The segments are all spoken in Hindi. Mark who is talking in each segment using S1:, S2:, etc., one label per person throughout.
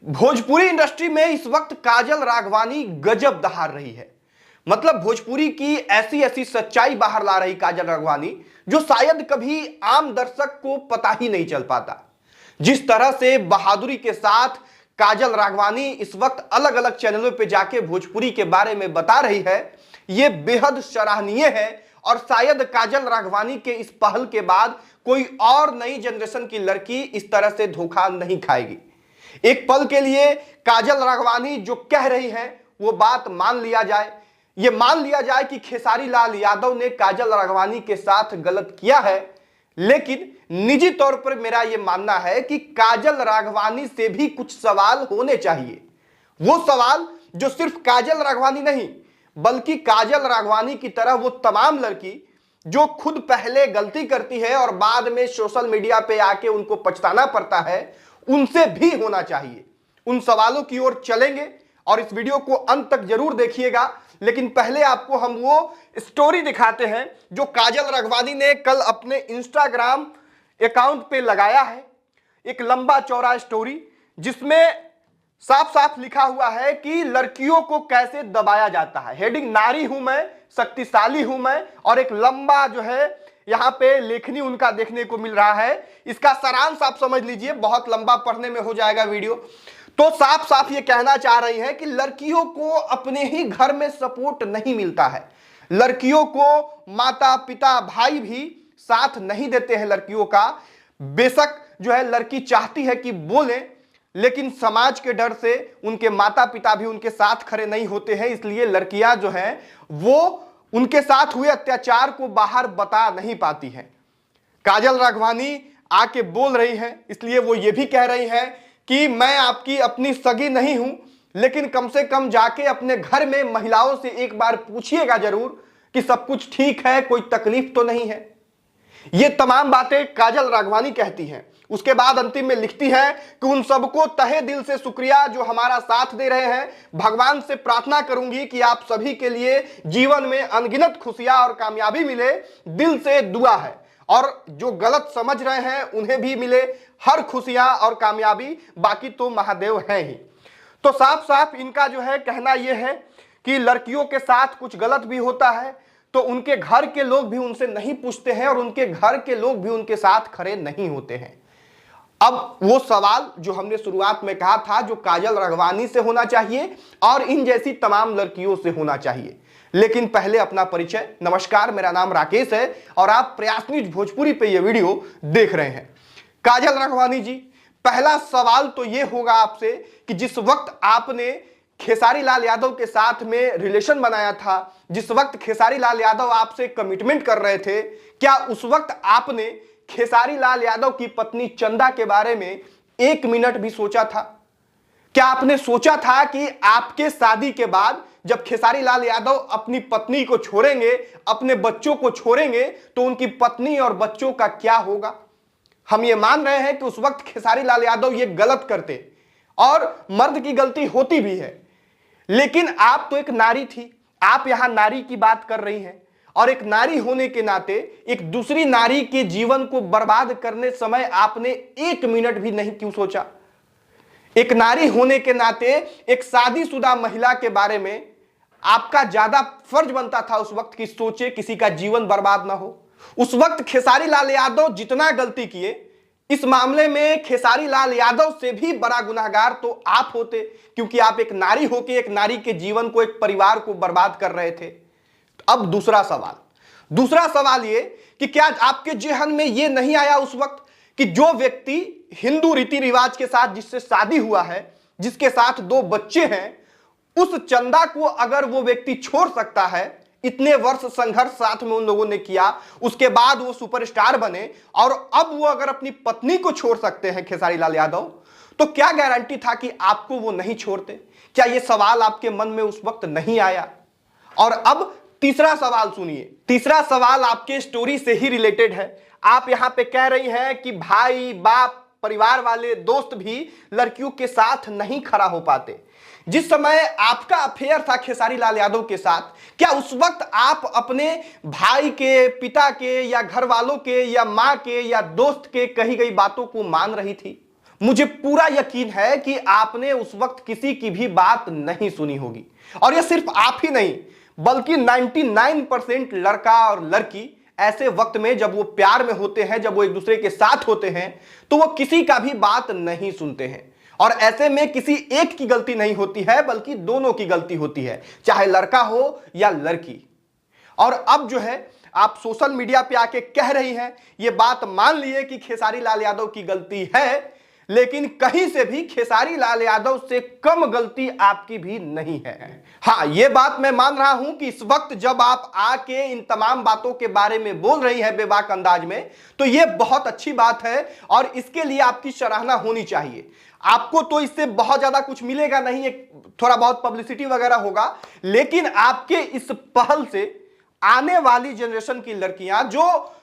S1: भोजपुरी इंडस्ट्री में इस वक्त काजल राघवानी गजब दहाड़ रही है। मतलब भोजपुरी की ऐसी ऐसी सच्चाई बाहर ला रही काजल राघवानी जो शायद कभी आम दर्शक को पता ही नहीं चल पाता। जिस तरह से बहादुरी के साथ काजल राघवानी इस वक्त अलग अलग चैनलों पे जाके भोजपुरी के बारे में बता रही है, यह बेहद सराहनीय है। और शायद काजल राघवानी के इस पहल के बाद कोई और नई जनरेशन की लड़की इस तरह से धोखा नहीं खाएगी। एक पल के लिए काजल राघवानी जो कह रही है वो बात मान लिया जाए, ये मान लिया जाए कि खेसारी लाल यादव ने काजल राघवानी के साथ गलत किया है। लेकिन निजी तौर पर मेरा यह मानना है कि काजल राघवानी से भी कुछ सवाल होने चाहिए। वो सवाल जो सिर्फ काजल राघवानी नहीं बल्कि काजल राघवानी की तरह वो तमाम लड़की जो खुद पहले गलती करती है और बाद में सोशल मीडिया पे आके उनको पछताना पड़ता है, उनसे भी होना चाहिए। उन सवालों की ओर चलेंगे और इस वीडियो को अंत तक जरूर देखिएगा। लेकिन पहले आपको हम वो स्टोरी दिखाते हैं जो काजल राघवानी ने कल अपने इंस्टाग्राम अकाउंट पे लगाया है। एक लंबा चौड़ा स्टोरी जिसमें साफ साफ लिखा हुआ है कि लड़कियों को कैसे दबाया जाता है। हेडिंग नारी हूं मैं, शक्तिशाली हूं मैं, और एक लंबा जो है यहां पे लेखनी उनका देखने को मिल रहा है। इसका सारांश आप समझ लीजिए, बहुत लंबा पढ़ने में हो जाएगा वीडियो। तो साफ साफ ये कहना चाह रही हैं कि लड़कियों को अपने ही घर में सपोर्ट नहीं मिलता है, लड़कियों को माता पिता भाई भी साथ नहीं देते हैं लड़कियों का। बेशक जो है लड़की चाहती है कि बोले, लेकिन समाज के डर से उनके माता पिता भी उनके साथ खड़े नहीं होते हैं, इसलिए लड़कियां जो हैं वो उनके साथ हुए अत्याचार को बाहर बता नहीं पाती हैं। काजल राघवानी आके बोल रही हैं, इसलिए वो ये भी कह रही हैं कि मैं आपकी अपनी सगी नहीं हूं, लेकिन कम से कम जाके अपने घर में महिलाओं से एक बार पूछिएगा जरूर कि सब कुछ ठीक है, कोई तकलीफ तो नहीं है। ये तमाम बातें काजल राघवानी कहती हैं। उसके बाद अंतिम में लिखती है कि उन सबको तहे दिल से शुक्रिया जो हमारा साथ दे रहे हैं। भगवान से प्रार्थना करूंगी कि आप सभी के लिए जीवन में अनगिनत खुशियां और कामयाबी मिले। दिल से दुआ है, और जो गलत समझ रहे हैं उन्हें भी मिले हर खुशियां और कामयाबी, बाकी तो महादेव हैं ही। तो साफ साफ इनका जो है कहना यह है कि लड़कियों के साथ कुछ गलत भी होता है तो उनके घर के लोग भी उनसे नहीं पूछते हैं और उनके घर के लोग भी उनके साथ खड़े नहीं होते हैं। अब वो सवाल जो हमने शुरुआत में कहा था, जो काजल राघवानी से होना चाहिए और इन जैसी तमाम लड़कियों से होना चाहिए। लेकिन पहले अपना परिचय। नमस्कार, मेरा नाम राकेश है और आप प्रयास न्यूज भोजपुरी पे ये वीडियो देख रहे हैं। काजल राघवानी जी, पहला सवाल तो ये होगा आपसे कि जिस वक्त आपने खेसारी लाल यादव के साथ में रिलेशन बनाया था, जिस वक्त खेसारी लाल यादव आपसे कमिटमेंट कर रहे थे, क्या उस वक्त आपने खेसारी लाल यादव की पत्नी चंदा के बारे में एक मिनट भी सोचा था? क्या आपने सोचा था कि आपके शादी के बाद जब खेसारी लाल यादव अपनी पत्नी को छोड़ेंगे, अपने बच्चों को छोड़ेंगे, तो उनकी पत्नी और बच्चों का क्या होगा? हम ये मान रहे हैं कि उस वक्त खेसारी लाल यादव ये गलत करते और मर्द की गलती होती भी है, लेकिन आप तो एक नारी थी। आप यहां नारी की बात कर रही हैं और एक नारी होने के नाते एक दूसरी नारी के जीवन को बर्बाद करने समय आपने एक मिनट भी नहीं क्यों सोचा? एक नारी होने के नाते एक शादीशुदा महिला के बारे में आपका ज्यादा फर्ज बनता था उस वक्त की सोचे किसी का जीवन बर्बाद ना हो। उस वक्त खेसारी लाल यादव जितना गलती किए, इस मामले में खेसारी लाल यादव से भी बड़ा गुनाहगार तो आप होते, क्योंकि आप एक नारी होकर एक नारी के जीवन को, एक परिवार को बर्बाद कर रहे थे। अब दूसरा सवाल ये कि क्या आपके जेहन में ये नहीं आया उस वक्त कि जो व्यक्ति हिंदू रीति रिवाज के साथ जिससे शादी हुआ है, जिसके साथ 2 बच्चे हैं, उस चंदा को अगर वो व्यक्ति छोड़ सकता है, इतने वर्ष संघर्ष साथ में उन लोगों ने किया, उसके बाद वो सुपरस्टार बने, और अब वो अगर अपनी पत्नी को छोड़ सकते हैं खेसारी लाल यादव, तो क्या गारंटी था कि आपको वो नहीं छोड़ते? क्या ये सवाल आपके मन में उस वक्त नहीं आया? और अब तीसरा सवाल सुनिए। तीसरा सवाल आपके स्टोरी से ही रिलेटेड है। आप यहां पे कह रही हैं कि भाई, बाप, परिवार वाले, दोस्त भी लड़कियों के साथ नहीं खड़ा हो पाते। जिस समय आपका अफेयर था खेसारी लाल यादव के साथ, क्या उस वक्त आप अपने भाई के, पिता के, या घर वालों के, या मां के, या दोस्त के कही गई बातों को मान रही थी? मुझे पूरा यकीन है कि आपने उस वक्त किसी की भी बात नहीं सुनी होगी। और यह सिर्फ आप ही नहीं बल्कि 99% लड़का और लड़की ऐसे वक्त में जब वो प्यार में होते हैं, जब वो एक दूसरे के साथ होते हैं, तो वो किसी का भी बात नहीं सुनते हैं। और ऐसे में किसी एक की गलती नहीं होती है बल्कि दोनों की गलती होती है, चाहे लड़का हो या लड़की। और अब जो है आप सोशल मीडिया पे आके कह रही हैं, ये बात मान लिए कि खेसारी लाल यादव की गलती है, लेकिन कहीं से भी खेसारी लाल यादव से कम गलती आपकी भी नहीं है। हां, यह बात मैं मान रहा हूं कि इस वक्त जब आप आके इन तमाम बातों के बारे में बोल रही हैं बेबाक अंदाज में, तो यह बहुत अच्छी बात है और इसके लिए आपकी सराहना होनी चाहिए। आपको तो इससे बहुत ज्यादा कुछ मिलेगा नहीं, एक थोड़ा बहुत पब्लिसिटी वगैरह होगा, लेकिन आपके इस पहल से आने वाली जनरेशन की लड़कियां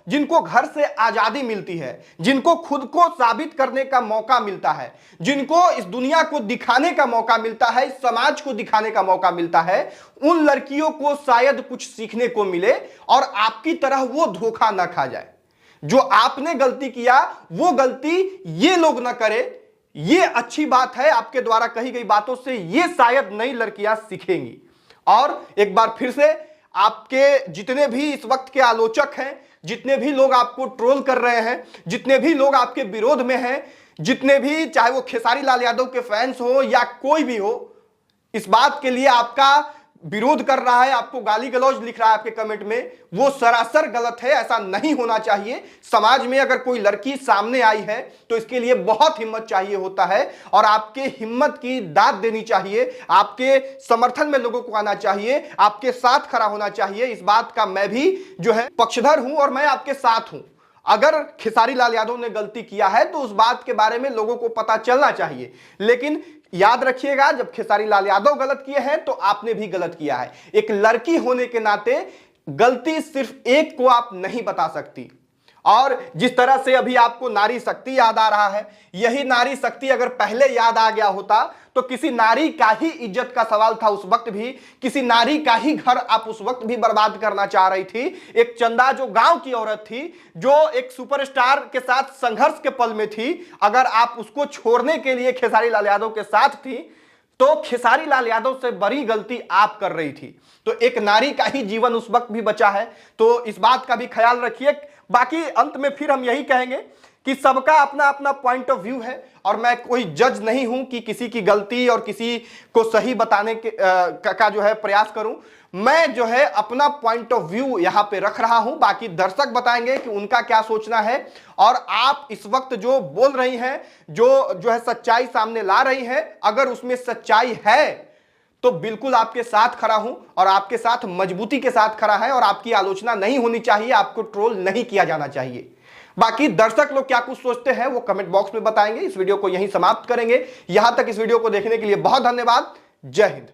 S1: जिनको घर से आजादी मिलती है, जिनको खुद को साबित करने का मौका मिलता है, जिनको इस दुनिया को दिखाने का मौका मिलता है, इस समाज को दिखाने का मौका मिलता है, उन लड़कियों को शायद कुछ सीखने को मिले और आपकी तरह वो धोखा ना खा जाए। जो आपने गलती किया वो गलती ये लोग ना करे, ये अच्छी बात है। आपके द्वारा कही गई बातों से ये शायद नई लड़कियां सीखेंगी। और एक बार फिर से आपके जितने भी इस वक्त के आलोचक हैं, जितने भी लोग आपको ट्रोल कर रहे हैं, जितने भी लोग आपके विरोध में हैं, जितने भी, चाहे वो खेसारी लाल यादव के फैंस हो या कोई भी हो, इस बात के लिए आपका विरोध कर रहा है, आपको गाली गलौज लिख रहा है आपके कमेंट में, वो सरासर गलत है। ऐसा नहीं होना चाहिए। समाज में अगर कोई लड़की सामने आई है तो इसके लिए बहुत हिम्मत चाहिए होता है और आपके हिम्मत की दाद देनी चाहिए, आपके समर्थन में लोगों को आना चाहिए, आपके साथ खड़ा होना चाहिए। इस बात का मैं भी जो है पक्षधर हूं और मैं आपके साथ हूं। अगर खेसारी लाल यादव ने गलती किया है तो उस बात के बारे में लोगों को पता चलना चाहिए, लेकिन याद रखिएगा, जब खेसारी लाल यादव गलत किए हैं तो आपने भी गलत किया है। एक लड़की होने के नाते गलती सिर्फ एक को आप नहीं बता सकती। और जिस तरह से अभी आपको नारी शक्ति याद आ रहा है, यही नारी शक्ति अगर पहले याद आ गया होता तो किसी नारी का ही इज्जत का सवाल था। उस वक्त भी किसी नारी का ही घर आप उस वक्त भी बर्बाद करना चाह रही थी। एक चंदा जो गांव की औरत थी, जो एक सुपरस्टार के साथ संघर्ष के पल में थी, अगर आप उसको छोड़ने के लिए खेसारी लाल यादव के साथ थी तो खेसारी लाल यादव से बड़ी गलती आप कर रही थी। तो एक नारी का ही जीवन उस वक्त भी बचा है, तो इस बात का भी ख्याल रखिए। बाकी अंत में फिर हम यही कहेंगे कि सबका अपना अपना पॉइंट ऑफ व्यू है और मैं कोई जज नहीं हूं कि किसी की गलती और किसी को सही बताने का जो है प्रयास करूं। मैं जो है अपना पॉइंट ऑफ व्यू यहां पे रख रहा हूं, बाकी दर्शक बताएंगे कि उनका क्या सोचना है। और आप इस वक्त जो बोल रही हैं, जो है सच्चाई सामने ला रही हैं, अगर उसमें सच्चाई है तो बिल्कुल आपके साथ खड़ा हूं और आपके साथ मजबूती के साथ खड़ा है और आपकी आलोचना नहीं होनी चाहिए, आपको ट्रोल नहीं किया जाना चाहिए। बाकी दर्शक लोग क्या कुछ सोचते हैं वो कमेंट बॉक्स में बताएंगे। इस वीडियो को यहीं समाप्त करेंगे। यहां तक इस वीडियो को देखने के लिए बहुत धन्यवाद। जय हिंद।